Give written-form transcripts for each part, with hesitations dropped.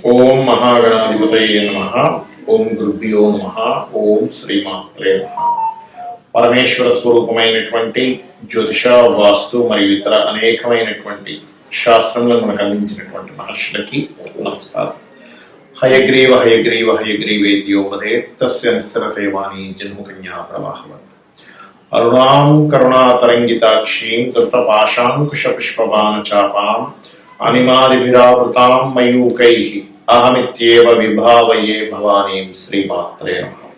ఓం మహాగణాధిపతయే నమః. ఓం గురుభ్యో నమః. ఓం శ్రీమాత్రే నమః. పరమేశ్వర స్వరూపమైనటువంటి జ్యోతిష, వాస్తు మరియు ఇతర అనేకమైనటువంటి శాస్త్రములను మనకు అందించినటువంటి మహర్షులకి నమస్కారం. హయగ్రీవ హయగ్రీవ హయగ్రీవేతియో వదేత్ తస్య నిస్సరతే వాణి జన్మకన్యా ప్రవాహవత్. అరుణాం కరుణాతరంగితాక్షీం కృతపాశాంకుశపుష్పబాణ చాపాం అనిమాదిభిరావృతాం మయూకైః అహమిత్యేవ విభావయే భవానీం శ్రీమాత్రే నమః.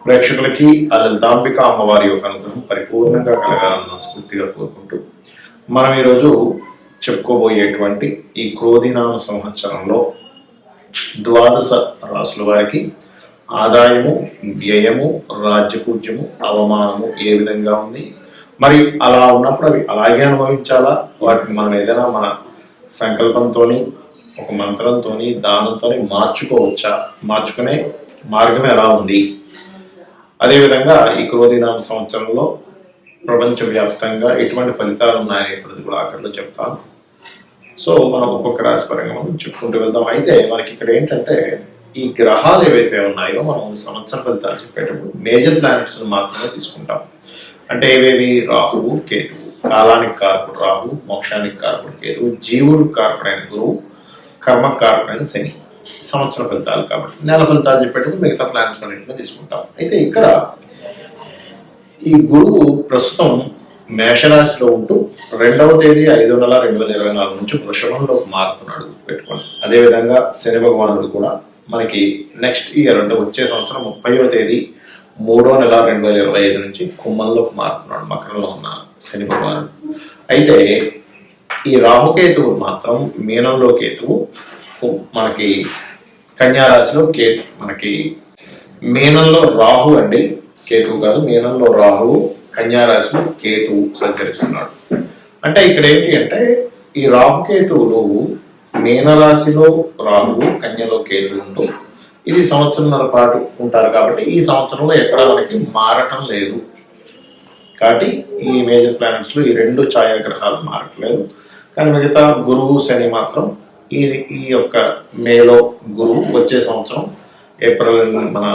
ప్రేక్షకులకి ఆ లలితాంబిక అమ్మవారి యొక్క అనుగ్రహం పరిపూర్ణంగా కలగాలని మనస్ఫూర్తిగా కోరుకుంటూ మనం ఈరోజు చెప్పుకోబోయేటువంటి ఈ క్రోధినామ సంవత్సరంలో ద్వాదశ రాసుల వారికి ఆదాయము, వ్యయము, రాజ్యపూజ్యము, అవమానము ఏ విధంగా ఉంది, మరి అలా ఉన్నప్పుడు అవి అలాగే అనుభవించాలా, వాటిని మనం ఏదైనా మన సంకల్పంతోని, ఒక మంత్రంతోని, దానంతోని మార్చుకోవచ్చా, మార్చుకునే మార్గం ఎలా ఉంది, అదేవిధంగా ఈ క్రోధినామ సంవత్సరంలో ప్రపంచవ్యాప్తంగా ఎటువంటి ఫలితాలు ఉన్నాయనేటువంటిది కూడా ఆఖరిలో చెప్తాను. సో మనం ఒక్కొక్క రాశి పరంగా మనం చెప్పుకుంటూ వెళ్దాం. అయితే మనకి ఇక్కడ ఏంటంటే ఈ గ్రహాలు ఏవైతే ఉన్నాయో మనం సంవత్సర ఫలితాలు చెప్పేటప్పుడు మేజర్ ప్లానెట్స్ మాత్రమే తీసుకుంటాం. అంటే ఏవేవి? రాహువు, కేతువు. కాలానికి కారకుడు రాహు, మోక్షానికి కారకుడు కేతువు, జీవుడు కారకుడైన గురువు, కర్మ కారకుడైన శని. సంవత్సర ఫలితాలు కాబట్టి నెల ఫలితాలు చెప్పేటప్పుడు మిగతా ప్లానెట్స్ అన్నింటినీ తీసుకుంటాం. అయితే ఇక్కడ ఈ గురువు ప్రస్తుతం మేషరాశిలో ఉంటూ 2వ తేదీ 5వ నెల 2024 నుంచి వృషభంలోకి మారుతున్నాడు పెట్టుకోండి. అదేవిధంగా శని భగవానుడు కూడా మనకి నెక్స్ట్ ఇయర్ అంటే వచ్చే సంవత్సరం 30వ తేదీ 3వ నెల 2025 నుంచి కుంభంలోకి మారుతున్నాడు, మకరంలో ఉన్న శని భగవానుడు. అయితే ఈ రాహుకేతువు మాత్రం మీనంలో కేతువు, మనకి కన్యా రాశిలో కేతు, మనకి మీనంలో రాహు అండి, కేతువు కాదు, మీనంలో రాహువు, కన్యా రాశిలో కేతువు సంచరిస్తున్నాడు. అంటే ఇక్కడ ఏంటి అంటే ఈ రాహుకేతువులు మీనరాశిలో రాహువు, కన్యలో కేతువు ఉంటూ ఇది సంవత్సరంన్నర పాటు ఉంటారు. కాబట్టి ఈ సంవత్సరంలో ఎక్కడ మనకి మారటం లేదు. కాబట్టి ఈ మేజర్ ప్లానెట్స్ లో ఈ 2 ఛాయాగ్రహాలు మారట్లేదు. కానీ మిగతా గురువు, శని మాత్రం ఈ యొక్క మేలో గురువు, వచ్చే సంవత్సరం ఏప్రిల్ మన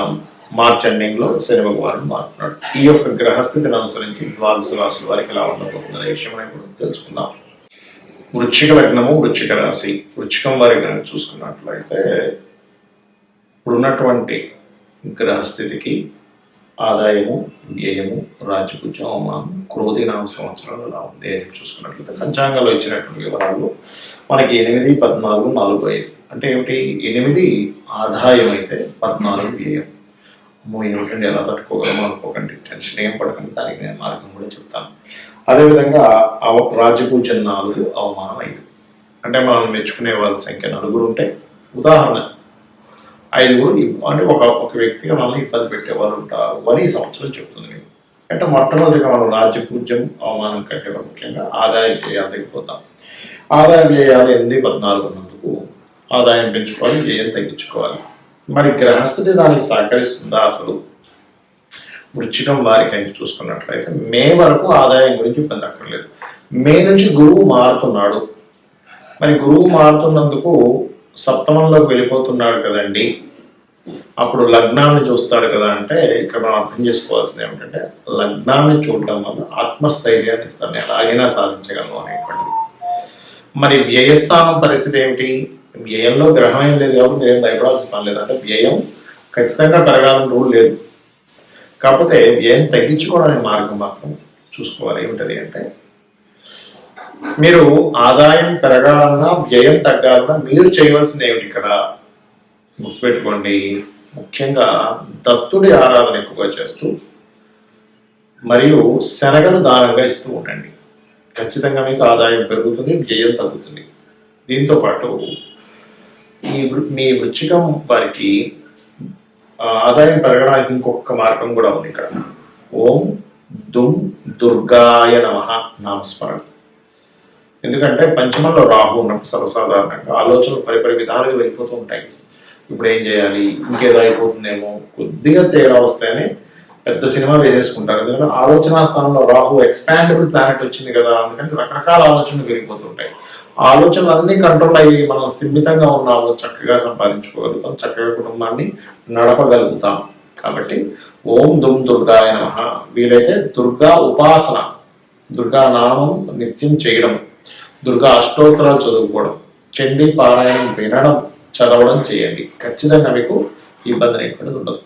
మార్చ్ ఎండింగ్ లో శని భగవానుడు మారుతున్నాడు. ఈ యొక్క గ్రహస్థితిని అనుసరించి ద్వాదశ రాశుల వారికి ఎలా ఉండబోతుందనే విషయం మనం ఇప్పుడు తెలుసుకుందాం. వృశ్చిక లగ్నము, వృశ్చిక రాశి. వృశ్చికం వారి కనుక చూసుకున్నట్లయితే ఇప్పుడున్నటువంటి గ్రహస్థితికి ఆదాయము, వ్యయము, రాజ్యపూజ్యం, అవమానం క్రోధినామ సంవత్సరాలు ఎలా ఉంది అని చూసుకున్నట్లయితే పంచాంగంలో ఇచ్చినటువంటి వివరాలు మనకి 8, 14, 4, 5 అంటే ఏమిటి? 8 ఆదాయం అయితే 14 వ్యయం. ఏమిటండి ఎలా తట్టుకోగలమో అనుకోకండి, టెన్షన్ ఏం పడకండి, దానికి నేను మార్గం కూడా చెప్తాను. అదేవిధంగా రాజ్యపూజ్యం 4, అవమానం 5. అంటే మనం మెచ్చుకునే వాళ్ళ సంఖ్య 4 ఉంటే, ఉదాహరణ 5 అంటే ఒక వ్యక్తిగా మనల్ని ఇబ్బంది పెట్టేవాళ్ళు ఉంటారు అని ఈ సంవత్సరం చెప్తుంది మీకు. అంటే మొట్టమొదటిగా మనం రాజ్యపూజ్యం, అవమానం కంటే ముఖ్యంగా ఆదాయ వ్యయాలు తగ్గిపోతాం. ఆదాయ వ్యయాలు 8, 14 ఉన్నందుకు ఆదాయం పెంచుకోవాలి, వ్యయం తగ్గించుకోవాలి. మరి గ్రహస్థితి దానికి సహకరిస్తుందా? అసలు వృశ్చికం వారికి అని చూసుకున్నట్లయితే మే వరకు ఆదాయం గురించి ఇబ్బంది అక్కర్లేదు. మే నుంచి గురువు మారుతున్నాడు. మరి గురువు మారుతున్నందుకు సప్తమంలోకి వెళ్ళిపోతున్నాడు కదండి, అప్పుడు లగ్నాన్ని చూస్తాడు కదా. అంటే ఇక్కడ మనం అర్థం చేసుకోవాల్సింది ఏమిటంటే లగ్నాన్ని చూడటం వల్ల ఆత్మస్థైర్యాన్ని ఇస్తాను, నేను ఎలాగైనా సాధించగలను అనేటువంటిది. మరి వ్యయస్థానం పరిస్థితి ఏమిటి? వ్యయంలో గ్రహం ఏం లేదు కాబట్టి ఏం భయపడాల్సిన పని లేదు. అంటే వ్యయం ఖచ్చితంగా పెరగాలని రూల్ లేదు. కాకపోతే వ్యయం తగ్గించుకోవడానికి మార్గం మాత్రం చూసుకోవాలి. ఏమిటది అంటే మీరు ఆదాయం పెరగాలన్నా, వ్యయం తగ్గాలన్నా మీరు చేయవలసింది ఏమిటి? ఇక్కడ గుర్తుపెట్టుకోండి, ముఖ్యంగా దత్తుడి ఆరాధన ఎక్కువగా చేస్తూ మరియు శనగలు దానంగా ఇస్తూ ఉండండి. ఖచ్చితంగా మీకు ఆదాయం పెరుగుతుంది, వ్యయం తగ్గుతుంది. దీంతో పాటు మీ వృశ్చికం వారికి ఆదాయం పెరగడానికి ఇంకొక మార్గం కూడా ఉంది ఇక్కడ. ఓం దుమ్ దుర్గాయ నమః నామస్మరణ. ఎందుకంటే పంచమంలో రాహు ఉన్నప్పుడు సర్వసాధారణంగా ఆలోచనలు పరిపరి విధాలుగా వెళ్ళిపోతూ ఉంటాయి. ఇప్పుడు ఏం చేయాలి, ఇంకేదో అయిపోతుందేమో, కొద్దిగా తేడా వస్తేనే పెద్ద సినిమా వేసేసుకుంటారు. ఎందుకంటే ఆలోచన స్థానంలో రాహు ఎక్స్పాండబుల్ ప్లానెట్ వచ్చింది కదా, అందుకంటే రకరకాల ఆలోచనలు పెరిగిపోతుంటాయి. ఆలోచనలన్నీ కంట్రోల్ అయ్యి మనం స్థిమితంగా ఉన్నాము, చక్కగా సంపాదించుకోగలుగుతాం, చక్కగా కుటుంబాన్ని నడపగలుగుతాం. కాబట్టి ఓం దుమ్ దుర్గాయ నమః. వీలైతే దుర్గా ఉపాసన, దుర్గా నామం నిత్యం చేయడం, దుర్గా అష్టోత్తరాలు చదువుకోవడం, చండీ పారాయణం వినడం, చదవడం చేయండి. ఖచ్చితంగా మీకు ఇబ్బంది అనేటువంటిది ఉండదు.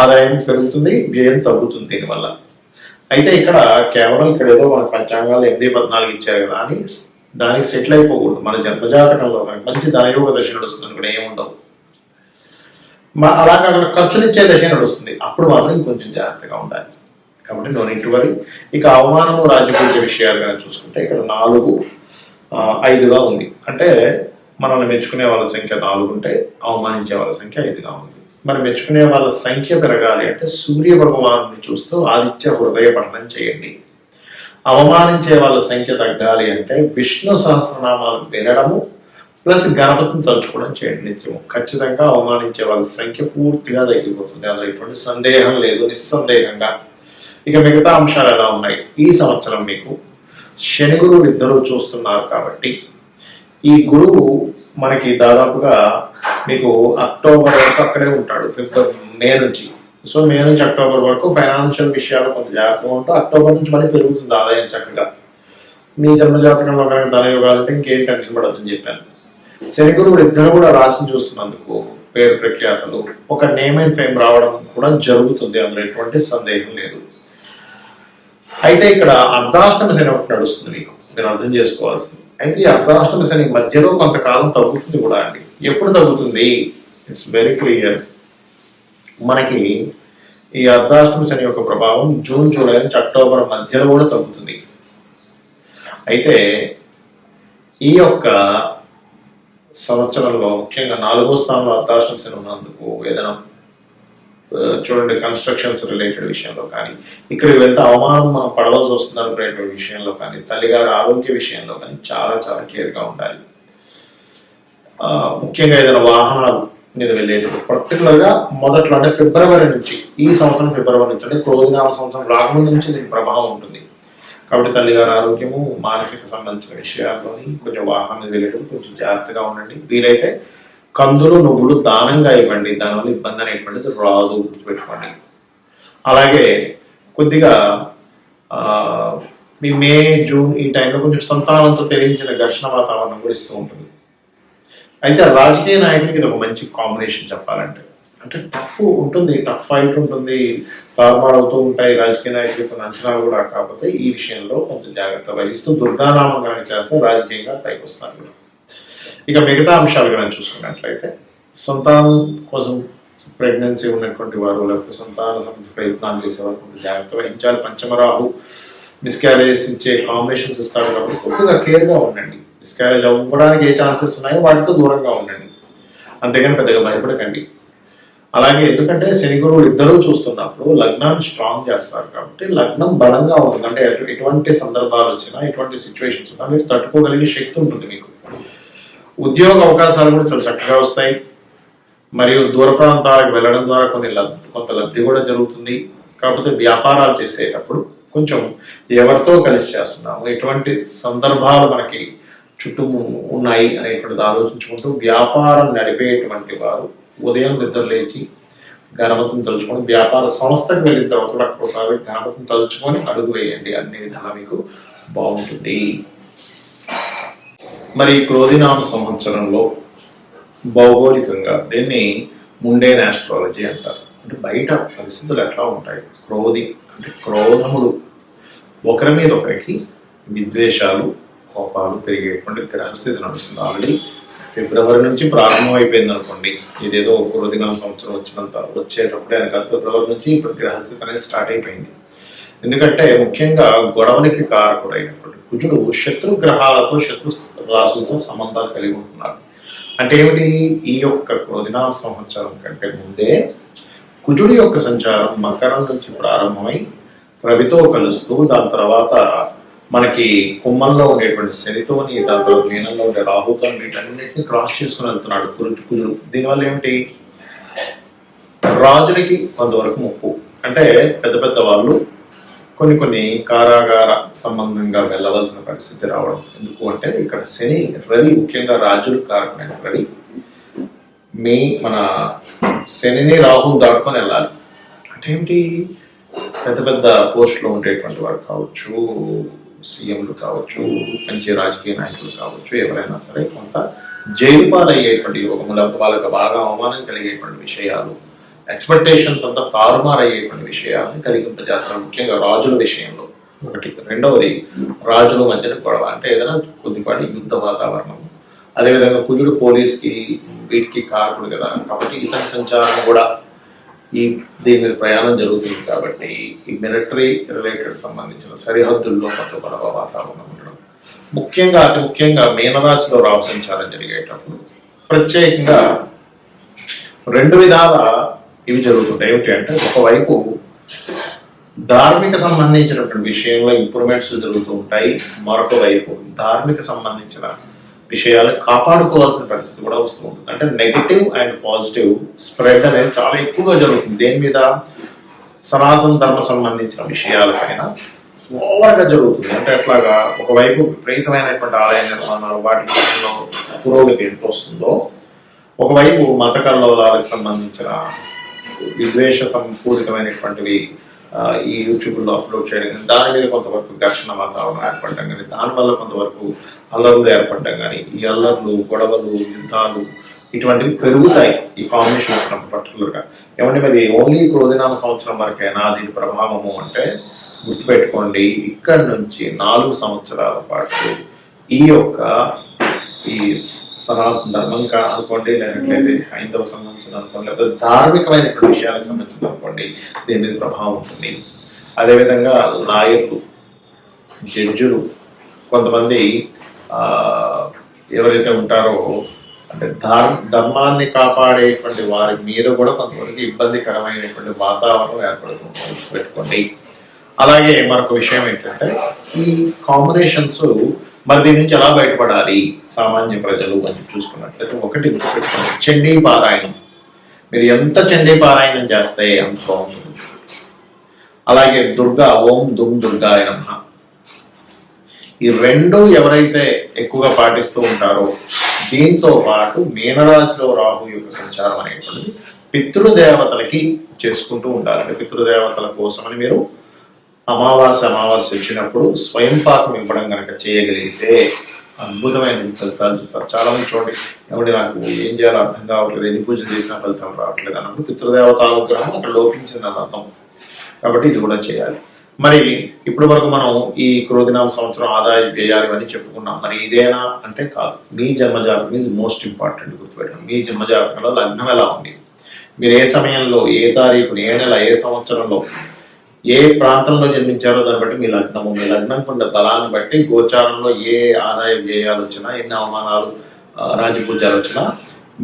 ఆదాయం పెరుగుతుంది, వ్యయం తగ్గుతుంది దీనివల్ల. అయితే ఇక్కడ కేవలం ఇక్కడ ఏదో మన పంచాంగాలు 8-14 ఇచ్చారు కదా అని దానికి సెటిల్ అయిపోకూడదు. మన జన్మజాతకంలో కానీ మంచి ధనయోగ దశ నడుస్తుంది అనుకుని ఏముండవు. అలాగే అక్కడ ఖర్చునిచ్చే దశ నడుస్తుంది, అప్పుడు మాత్రం ఇంకొంచెం జాగ్రత్తగా ఉండాలి. కాబట్టి నో నీడ్ టు వరీ. ఇక అవమానము రాజ్యపూజ్య విషయాలు కానీ చూసుకుంటే ఇక్కడ 4, 5గా ఉంది. అంటే మనల్ని మెచ్చుకునే వాళ్ళ సంఖ్య 4 ఉంటే అవమానించే వాళ్ళ సంఖ్య 5గా ఉంది. మరి మెచ్చుకునే వాళ్ళ సంఖ్య పెరగాలి అంటే సూర్య భగవాను చూస్తూ ఆదిత్య హృదయ పఠనం చేయండి. అవమానించే వాళ్ళ సంఖ్య తగ్గాలి అంటే విష్ణు సహస్రనామాలు వినడము ప్లస్ గణపతిని తలుచుకోవడం చేయండి నిత్యము. ఖచ్చితంగా అవమానించే వాళ్ళ సంఖ్య పూర్తిగా తగ్గిపోతుంది, అందులో ఎటువంటి సందేహం లేదు, నిస్సందేహంగా. ఇక మిగతా అంశాలు ఎలా ఉన్నాయి? ఈ సంవత్సరం మీకు శని గురువులు ఇద్దరు చూస్తున్నారు కాబట్టి ఈ గురువు మనకి దాదాపుగా మీకు అక్టోబర్ వరకు అక్కడే ఉంటాడు, మే నుంచి. సో మే నుంచి అక్టోబర్ వరకు ఫైనాన్షియల్ విషయాలు కొంత జాగ్రత్తగా ఉంటూ అక్టోబర్ నుంచి మళ్ళీ పెరుగుతుంది ఆదాయం చక్కగా. మీ జన్మజాతకంలో కనుక ధనయోగాలు అంటే ఇంకేం టెన్షన్ పడద్దని చెప్పాను. శని గురువులు ఇద్దరు కూడా రాశిని చూస్తున్నందుకు పేరు ప్రఖ్యాతలు, ఒక నేమ్ అండ్ ఫేమ్ రావడం కూడా జరుగుతుంది, అందులో ఎటువంటి సందేహం లేదు. అయితే ఇక్కడ అర్ధాష్టమ శని ఒకటి నడుస్తుంది, మీకు మీరు అర్థం చేసుకోవాల్సింది. అయితే ఈ అర్ధాష్టమ శని మధ్యలో కొంతకాలం తగ్గుతుంది కూడా అండి. ఎప్పుడు తగ్గుతుంది? It's very clear. మనకి ఈ అర్ధాష్టమ శని యొక్క ప్రభావం జూన్, జూలై నుంచి అక్టోబర్ మధ్యలో కూడా తగ్గుతుంది. అయితే ఈ యొక్క సంవత్సరంలో ముఖ్యంగా 4వ స్థానంలో అర్ధాష్టమ శని ఉన్నందుకు ఏదైనా చూడండి కన్స్ట్రక్షన్స్ రిలేటెడ్ విషయంలో కానీ, ఇక్కడికి వెళ్తే అవమానం పడవలసి వస్తుంది అనుకునేటువంటి విషయంలో కానీ, తల్లిగారి ఆరోగ్య విషయంలో కానీ చాలా చాలా కేర్గా ఉండాలి. ముఖ్యంగా ఏదైనా వాహనాలు మీద వెళ్ళేటప్పుడు పర్టికులర్గా మొదట్లో అంటే ఫిబ్రవరి నుంచి, ఈ సంవత్సరం ఫిబ్రవరి నుంచి అంటే క్రోధినామ సంవత్సరం రాకముందు నుంచి దీని ప్రభావం ఉంటుంది. కాబట్టి తల్లిగారి ఆరోగ్యము, మానసిక సంబంధించిన విషయాల్లోని కొంచెం వాహనం మీద వెళ్ళేటప్పుడు కొంచెం జాగ్రత్తగా ఉండండి. వీలైతే కందులు, నువ్వులు దానంగా ఇవ్వండి, దానివల్ల ఇబ్బంది అనేటువంటిది రాదు, గుర్తుపెట్టుకోండి. అలాగే కొద్దిగా మీ మే, జూన్ ఈ టైంలో కొంచెం సంతానంతో తెలియించిన ఘర్షణ వాతావరణం కూడా ఇస్తూ ఉంటుంది. అయితే రాజకీయ నాయకుడికి ఇది ఒక మంచి కాంబినేషన్ చెప్పాలంటే. అంటే టఫ్ ఉంటుంది, టఫ్ ఫైట్ ఉంటుంది, తారుమారు అవుతూ ఉంటాయి రాజకీయ నాయకుల యొక్క అంచనాలు కూడా. కాకపోతే ఈ విషయంలో కొంచెం జాగ్రత్త వహిస్తూ దుర్గానామం కనుక చేస్తే రాజకీయంగా పైకి వస్తారు. ఇక మిగతా అంశాలు కనుక చూసుకున్నట్లయితే సంతానం కోసం ప్రెగ్నెన్సీ ఉన్నటువంటి వారు లేకపోతే సంతాన సంబంధిత ప్రయత్నాలు చేసేవారు కొంత జాగ్రత్త వహించాలి. పంచమరాహు మిస్క్యారేజ్ ఇచ్చే కాంబినేషన్స్ ఇస్తాడు కాబట్టి కొద్దిగా కేర్గా ఉండండి. మిస్క్యారేజ్ అవ్వడానికి ఏ ఛాన్సెస్ ఉన్నాయో వాటితో దూరంగా ఉండండి, అంతేగాని పెద్దగా భయపడకండి. అలాగే ఎందుకంటే శని గురువులు ఇద్దరూ చూస్తున్నప్పుడు లగ్నాన్ని స్ట్రాంగ్ చేస్తారు కాబట్టి లగ్నం బలంగా ఉంటుంది. అంటే ఎటువంటి సందర్భాలు వచ్చినా, ఎటువంటి సిచ్యువేషన్స్ ఉన్నా మీరు తట్టుకోగలిగే శక్తి ఉంటుంది మీకు. ఉద్యోగ అవకాశాలు కూడా చాలా చక్కగా వస్తాయి. మరియు దూర ప్రాంతాలకు వెళ్ళడం ద్వారా కొంత లబ్ధి కూడా జరుగుతుంది. కాకపోతే వ్యాపారాలు చేసేటప్పుడు కొంచెం ఎవరితో కలిసి చేస్తున్నాము, ఎటువంటి సందర్భాలు మనకి చుట్టూ ఉన్నాయి అనేటువంటిది ఆలోచించుకుంటూ వ్యాపారం నడిపేటువంటి వారు ఉదయం నిద్ర లేచి గణపతిని తలుచుకొని, వ్యాపార సంస్థకు వెళ్ళిన తర్వాత కూడా ఒకసారి గణపతిని తలుచుకొని అడుగు వేయండి, అన్ని విధాలా మీకు బాగుంటుంది. మరి క్రోధినామ సంవత్సరంలో భౌగోళికంగా దీన్ని ముండేన్ ఆస్ట్రాలజీ అంటారు. అంటే బయట పరిస్థితులు ఎట్లా ఉంటాయి, క్రోధి అంటే క్రోధములు, ఒకరి మీద ఒకరికి విద్వేషాలు, కోపాలు పెరిగేటువంటి గ్రహస్థితి నడుస్తుంది. ఆల్రెడీ ఫిబ్రవరి నుంచి ప్రారంభం అయిపోయింది అనుకోండి. ఇదేదో క్రోధినామ సంవత్సరం వచ్చేటప్పుడే అని కాదు, ఫిబ్రవరి నుంచి ఇప్పుడు గ్రహస్థితి అనేది స్టార్ట్ అయిపోయింది. ఎందుకంటే ముఖ్యంగా గొడవలకి కారకుడైనటువంటి కుజుడు శత్రు గ్రహాలతో, శత్రు రాశులతో సంబంధాలు కలిగి ఉంటున్నారు. అంటే ఏమిటి? ఈ యొక్క క్రోధినామ సంవత్సరం కంటే ముందే కుజుడి యొక్క సంచారం మకరం నుంచి ప్రారంభమై రవితో కలుస్తూ, దాని తర్వాత మనకి కుంభంలో ఉండేటువంటి శనితోని, దాని తర్వాత మీనంలో ఉండే రాహుతో వీటన్నిటిని క్రాస్ చేసుకుని వెళ్తున్నాడు కుజుడు. దీనివల్ల ఏమిటి? రాజులకి కొంతవరకు ముప్పు. అంటే పెద్ద పెద్ద వాళ్ళు కొన్ని కారాగార సంబంధంగా వెళ్ళవలసిన పరిస్థితి రావడం. ఎందుకు అంటే ఇక్కడ శని, రవి, ముఖ్యంగా రాజుల కారకమైన రవి మన శనిని రాహువు దాటుకొని వెళ్ళాలి. అంటే ఏమిటి, పెద్ద పెద్ద పోస్టులో ఉండేటువంటి వారు కావచ్చు, సీఎంలు కావచ్చు, మంచి రాజకీయ నాయకులు కావచ్చు, ఎవరైనా సరే కొంత జైలు పాలయ్యేటువంటి యోగము, లేకపోతే వాళ్ళకి బాగా అవమానం కలిగేటువంటి విషయాలు, ఎక్స్పెక్టేషన్స్ అంతా తారుమారయ్యేటువంటి విషయాలను కలిగింపజేస్తారు, ముఖ్యంగా రాజుల విషయంలో. ఒకటి. రెండవది, రాజుల మధ్యన గొడవ, అంటే ఏదైనా కొద్దిపాటి యుద్ధ వాతావరణం. అదేవిధంగా కుజుడు పోలీస్కి వీటికి కారకుడు కదా, కాబట్టి ఇతని సంచారం కూడా దీని మీద ప్రయాణం జరుగుతుంది. కాబట్టి ఈ మిలిటరీ రిలేటెడ్ సంబంధించిన సరిహద్దుల్లో కొంత గొడవ వాతావరణం ఉండడం, ముఖ్యంగా అతి ముఖ్యంగా మీనరాశిలో రాహు సంచారం జరిగేటప్పుడు ప్రత్యేకంగా రెండు విధాల ఇవి జరుగుతుంటాయి. ఏమిటి అంటే, ఒకవైపు ధార్మిక సంబంధించినటువంటి విషయంలో ఇంప్రూవ్మెంట్స్ జరుగుతూ ఉంటాయి, మరొక వైపు ధార్మిక సంబంధించిన విషయాలు కాపాడుకోవాల్సిన పరిస్థితి కూడా వస్తూ ఉంటుంది. అంటే నెగిటివ్ అండ్ పాజిటివ్ స్ప్రెడ్ అనేది చాలా ఎక్కువగా జరుగుతుంది. దేని మీద? సనాతన ధర్మ సంబంధించిన విషయాలపైన ఓవర్గా జరుగుతుంది. అంటే ఎట్లాగా, ఒకవైపు విపరీతమైనటువంటి ఆలయ నిర్మాణాలు, వాటి విషయంలో పురోగతి ఎంత వస్తుందో, ఒకవైపు మత కల్లోలాలకు సంబంధించిన విద్వేష సంపూరితమైనటువంటివి ఈ యూట్యూబ్లో అప్లోడ్ చేయడం, దాని మీద కొంతవరకు ఘర్షణ వాతావరణం ఏర్పడడం కానీ, దానివల్ల కొంతవరకు అల్లర్లు ఏర్పడడం కానీ, ఈ అల్లర్లు, గొడవలు, యుద్ధాలు ఇటువంటివి పెరుగుతాయి ఈ కాంబినేషన్ వచ్చినప్పుడు పర్టికులర్గా. ఏమంటే అది ఓన్లీ క్రోధినామ సంవత్సరం వరకైనా దీని ప్రభావము అంటే గుర్తుపెట్టుకోండి, ఇక్కడి నుంచి 4 సంవత్సరాల పాటు ఈ సనాతన ధర్మం అనుకోండి, లేనట్లయితే హైందవ సంబంధించిన అనుకోండి, లేకపోతే ధార్మికమైనటువంటి విషయాలకు సంబంధించిన అనుకోండి, దీని మీద ప్రభావం ఉంటుంది. అదేవిధంగా లాయర్లు, జడ్జులు, కొంతమంది ఎవరైతే ఉంటారో అంటే ధర్మాన్ని కాపాడేటువంటి వారి మీద కూడా కొంతవరకు ఇబ్బందికరమైనటువంటి వాతావరణం ఏర్పడుతుంది, పెట్టుకోండి. అలాగే మరొక విషయం ఏంటంటే, ఈ కాంబినేషన్స్ మరి దీని నుంచి ఎలా బయటపడాలి సామాన్య ప్రజలు అని చూసుకున్నట్లయితే, ఒకటి గుర్తుపెట్టుకోండి, చండీ పారాయణం. మీరు ఎంత చండీ పారాయణం చేస్తే అంత బాగుంటుంది. అలాగే దుర్గా, ఓం దుమ్ దుర్గాయ నమః, ఈ రెండు ఎవరైతే ఎక్కువగా పాటిస్తూ ఉంటారో, దీంతో పాటు మీనరాశిలో రాహు యొక్క సంచారం అనేటువంటిది పితృదేవతలకి చేసుకుంటూ ఉండాలంటే, పితృదేవతల కోసమని మీరు అమావాస్య వచ్చినప్పుడు స్వయం పాకం ఇవ్వడం కనుక చేయగలిగితే అద్భుతమైన ఫలితాలు చూస్తారు. చాలా మంది చూడండి, ఏమంటే నాకు ఏం చేయాలో అర్థం కావట్లేదు, ఎన్ని పూజలు చేసినా ఫలితం రావట్లేదు అన్నప్పుడు పితృదేవత అనుగ్రహం అక్కడ లోపించిందని అర్థం. కాబట్టి ఇది కూడా చేయాలి. మరి ఇప్పటి వరకు మనం ఈ క్రోధినామ సంవత్సరం ఆదాయ వ్యయాలు అని చెప్పుకున్నాం. మరి ఇదేనా అంటే కాదు. మీ జన్మజాతకం ఈజ్ మోస్ట్ ఇంపార్టెంట్. గుర్తుపెట్టండి, మీ జన్మజాతకంలో లగ్నం ఎలా ఉంది, మీరు ఏ సమయంలో, ఏ తారీఖుని, ఏ నెల, ఏ సంవత్సరంలో, ఏ ప్రాంతంలో జన్మించారో దాన్ని బట్టి మీ లగ్నం కొండ బలాన్ని బట్టి గోచారంలో ఏ ఆదాయ వ్యయాలు వచ్చినా, ఎన్ని అవమానాలు, రాజపూజాలు వచ్చినా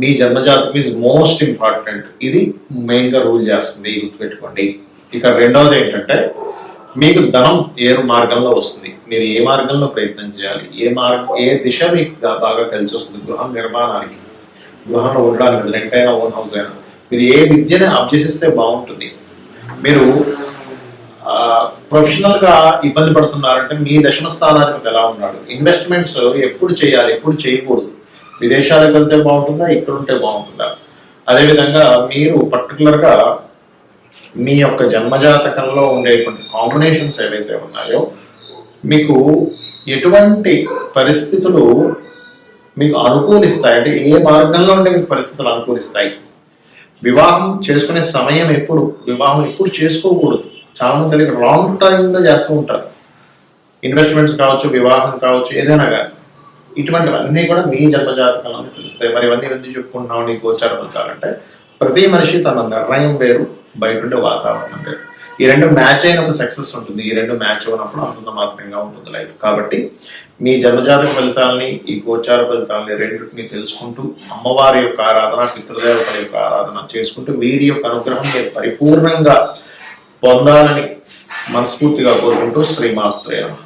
మీ జన్మజాతకం ఈజ్ మోస్ట్ ఇంపార్టెంట్. ఇది మెయిన్గా రూల్ చేస్తుంది, గుర్తుపెట్టుకోండి. ఇక రెండవది ఏంటంటే, మీకు ధనం ఏ మార్గంలో వస్తుంది, మీరు ఏ మార్గంలో ప్రయత్నం చేయాలి, ఏ దిశ మీకు బాగా కలిసి వస్తుంది. గృహం నిర్మాణానికి, గృహంలో ఉండడానికి, రెంట్ అయినా ఓన్ హౌస్ అయినా, మీరు ఏ విద్యను అభ్యసిస్తే బాగుంటుంది. మీరు ప్రొఫెషనల్ గా ఇబ్బంది పడుతున్నారంటే మీ దశమ స్థానాధిపతి ఎలా ఉన్నాడు, ఇన్వెస్ట్మెంట్స్ ఎప్పుడు చేయాలి, ఎప్పుడు చేయకూడదు, విదేశాలకు వెళ్తే బాగుంటుందా, ఇక్కడ ఉంటే బాగుంటుందా. అదేవిధంగా మీరు పర్టికులర్ గా మీ యొక్క జన్మజాతకంలో ఉండేటువంటి కాంబినేషన్స్ ఏవైతే ఉన్నాయో, మీకు ఎటువంటి పరిస్థితులు మీకు అనుకూలిస్తాయి, అంటే ఏ మార్గంలో ఉండే మీకు పరిస్థితులు అనుకూలిస్తాయి. వివాహం చేసుకునే సమయం ఎప్పుడు, వివాహం ఎప్పుడు చేసుకోకూడదు. చాలా మంది రాంగ్ టైంలో చేస్తూ ఉంటారు. ఇన్వెస్ట్మెంట్స్ కావచ్చు, వివాహం కావచ్చు, ఏదైనా కానీ ఇటువంటివన్నీ కూడా మీ జన్మజాతకంలోనే తెలుస్తాయి. మరి ఇవన్నీ ఎందుకు చెప్పుకుంటున్నాం, నీ గోచార ఫలితాలంటే ప్రతి మనిషి తన నిర్ణయం వేరు, బయట ఉండే వాతావరణం వేరు. ఈ రెండు మ్యాచ్ అయినప్పుడు సక్సెస్ ఉంటుంది, ఈ రెండు మ్యాచ్ అయినప్పుడు అంతంత మాత్రంగా ఉంటుంది లైఫ్. కాబట్టి మీ జన్మజాతక ఫలితాలని, ఈ గోచార ఫలితాలని రెండింటిని తెలుసుకుంటూ అమ్మవారి యొక్క ఆరాధన, పితృదేవతల యొక్క ఆరాధన చేసుకుంటూ వీరి యొక్క అనుగ్రహం మీరు పరిపూర్ణంగా పొందాలని మనస్ఫూర్తిగా కోరుకుంటూ శ్రీమాత్రే నమః.